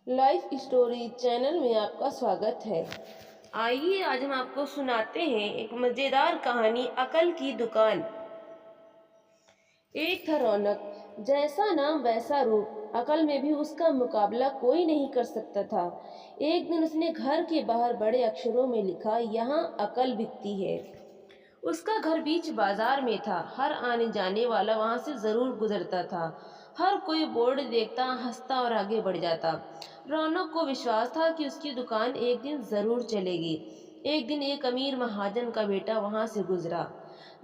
Life story channel में आपका स्वागत है। आइए आज हम आपको सुनाते हैं एक मजेदार कहानी, अकल की दुकान। एक था रौनक, जैसा नाम वैसा रूप, अकल में भी उसका मुकाबला कोई नहीं कर सकता था। एक दिन उसने घर के बाहर बड़े अक्षरों में लिखा, यहाँ अकल बिकती है। उसका घर बीच बाजार में था। हर आने जाने वाला वहां से जरूर गुजरता था। हर कोई बोर्ड देखता, हंसता और आगे बढ़ जाता। रौनक को विश्वास था कि उसकी दुकान एक दिन जरूर चलेगी। एक दिन एक अमीर महाजन का बेटा वहां से गुजरा।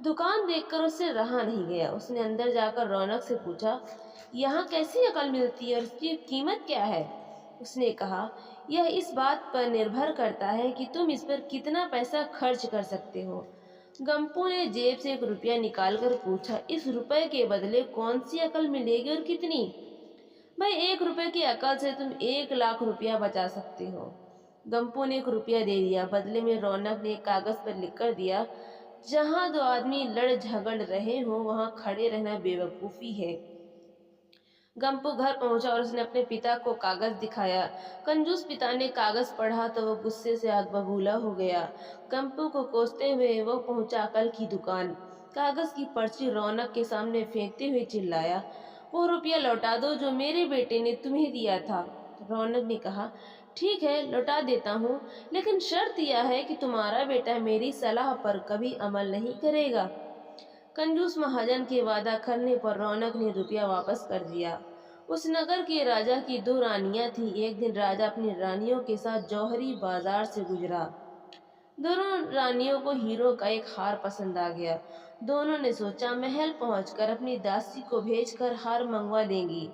दुकान देखकर उससे रहा नहीं गया। उसने अंदर जाकर रौनक से पूछा, यहाँ कैसी अकल मिलती है और इसकी कीमत क्या है? उसने कहा, यह इस बात पर निर्भर करता है कि तुम इस पर कितना पैसा खर्च कर सकते हो। गंपू ने जेब से 1 रुपया निकालकर पूछा, इस रुपए के बदले कौन सी अकल मिलेगी और कितनी? भाई, 1 रुपए की अकल से तुम 1 लाख रुपया बचा सकते हो। गंपू ने 1 रुपया दे दिया। बदले में रौनक ने कागज पर लिख कर दिया, जहां दो आदमी लड़ झगड़ रहे हो वहां खड़े रहना बेवकूफी है। गंपू घर पहुंचा और उसने अपने पिता को कागज दिखाया। कंजूस पिता ने कागज पढ़ा तो वो गुस्से से आग बबूला हो गया। गंपू को कोसते हुए वो पहुंचा अकल की दुकान। कागज की पर्ची रौनक के सामने फेंकते हुए चिल्लाया, वो रुपया लौटा दो जो मेरे बेटे ने तुम्हें दिया था। रौनक ने कहा, ठीक है, लौटा देता हूँ, लेकिन शर्त यह है कि तुम्हारा बेटा मेरी सलाह पर कभी अमल नहीं करेगा। कंजूस महाजन के वादा करने पर रौनक ने रुपया वापस कर दिया। उस नगर के राजा की 2 रानियां थीं। एक दिन राजा अपनी रानियों के साथ जौहरी बाजार से गुजरा। दोनों रानियों को हीरो का एक हार पसंद आ गया। दोनों ने सोचा, महल पहुंचकर अपनी दासी को भेजकर हार मंगवा देंगी।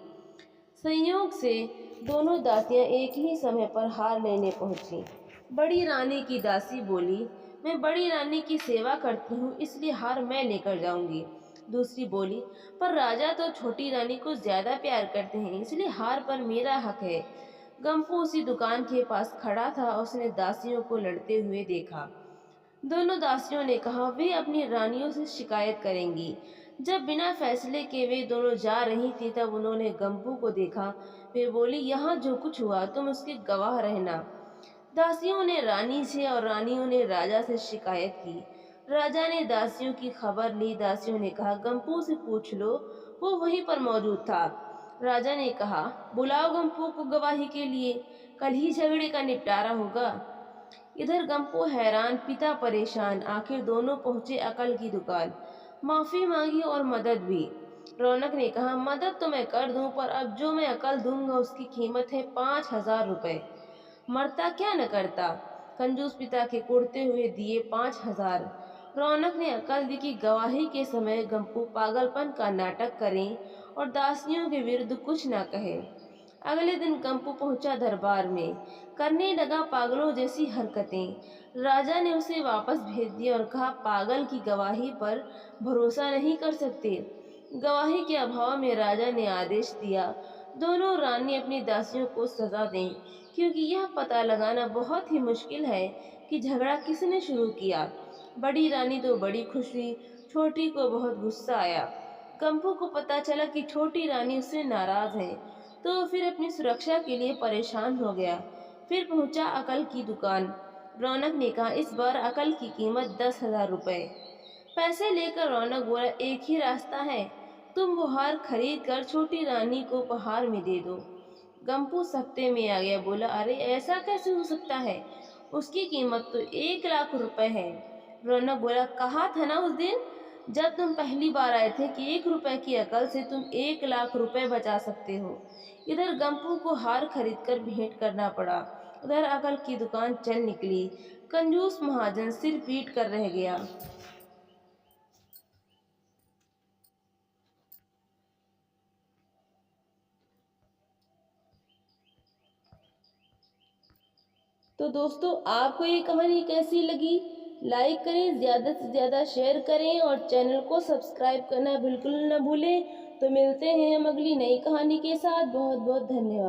संयोग से दोनों दासियां एक ही समय पर हार लेने पहुंची। बड़ी रानी की दासी बोली, मैं बड़ी रानी की सेवा करती हूँ, इसलिए हार मैं लेकर जाऊंगी। दूसरी बोली, पर राजा तो छोटी रानी को ज्यादा प्यार करते हैं, इसलिए हार पर मेरा हक है। गंपू उसी दुकान के पास खड़ा था। उसने दासियों को लड़ते हुए देखा। दोनों दासियों ने कहा वे अपनी रानियों से शिकायत करेंगी। जब बिना फैसले के वे दोनों जा रही थी तब उन्होंने गंपू को देखा। वे बोली, यहाँ जो कुछ हुआ तुम उसके गवाह रहना। दासियों ने रानी से और रानियों ने राजा से शिकायत की। राजा ने दासियों की खबर ली। दासियों ने कहा, गंपू से पूछ लो, वो वहीं पर मौजूद था। राजा ने कहा, बुलाओ गंपू को गवाही के लिए, कल ही झगड़े का निपटारा होगा। इधर गंपू हैरान, पिता परेशान। आखिर दोनों पहुंचे अकल की दुकान। माफी मांगी और मदद भी। रौनक ने कहा, मदद तो मैं कर दूं, पर अब जो मैं अकल दूंगा उसकी कीमत है 5,000 रुपए। मरता क्या न करता। कंजूस पिता के कुड़ते हुए दिए 5,000। रौनक ने अकल दी कि गवाही के समय गंपू पागलपन का नाटक करें और दासियों के विरुद्ध कुछ न कहे। अगले दिन गंपू पहुंचा दरबार में, करने लगा पागलों जैसी हरकतें। राजा ने उसे वापस भेज दिया और कहा, पागल की गवाही पर भरोसा नहीं कर सकते। गवाही के अभाव में राजा ने आदेश दिया, दोनों रानी अपनी दासियों को सजा दें, क्योंकि यह पता लगाना बहुत ही मुश्किल है कि झगड़ा किसने शुरू किया। बड़ी रानी तो बड़ी खुश हुई, छोटी को बहुत गुस्सा आया। गंपू को पता चला कि छोटी रानी उससे नाराज है, तो फिर अपनी सुरक्षा के लिए परेशान हो गया। फिर पहुंचा अकल की दुकान। रौनक ने कहा, इस बार अकल की कीमत 10,000 रुपए। पैसे लेकर रौनक बोला, एक ही रास्ता है, तुम वो हार खरीद कर छोटी रानी को उपहार में दे दो। गंपू सख्ते में आ गया, बोला, अरे ऐसा कैसे हो सकता है, उसकी कीमत तो 1 लाख रुपए है। रौनक बोला, कहा था ना उस दिन जब तुम पहली बार आए थे कि 1 रुपए की अकल से तुम 1 लाख रुपए बचा सकते हो। इधर गंपू को हार खरीदकर भेंट करना पड़ा, उधर अकल की दुकान चल निकली। कंजूस महाजन सिर पीट कर रह गया। तो दोस्तों, आपको ये कहानी कैसी लगी? लाइक करें, ज़्यादा से ज़्यादा शेयर करें और चैनल को सब्सक्राइब करना बिल्कुल न भूलें। तो मिलते हैं हम अगली नई कहानी के साथ। बहुत बहुत धन्यवाद।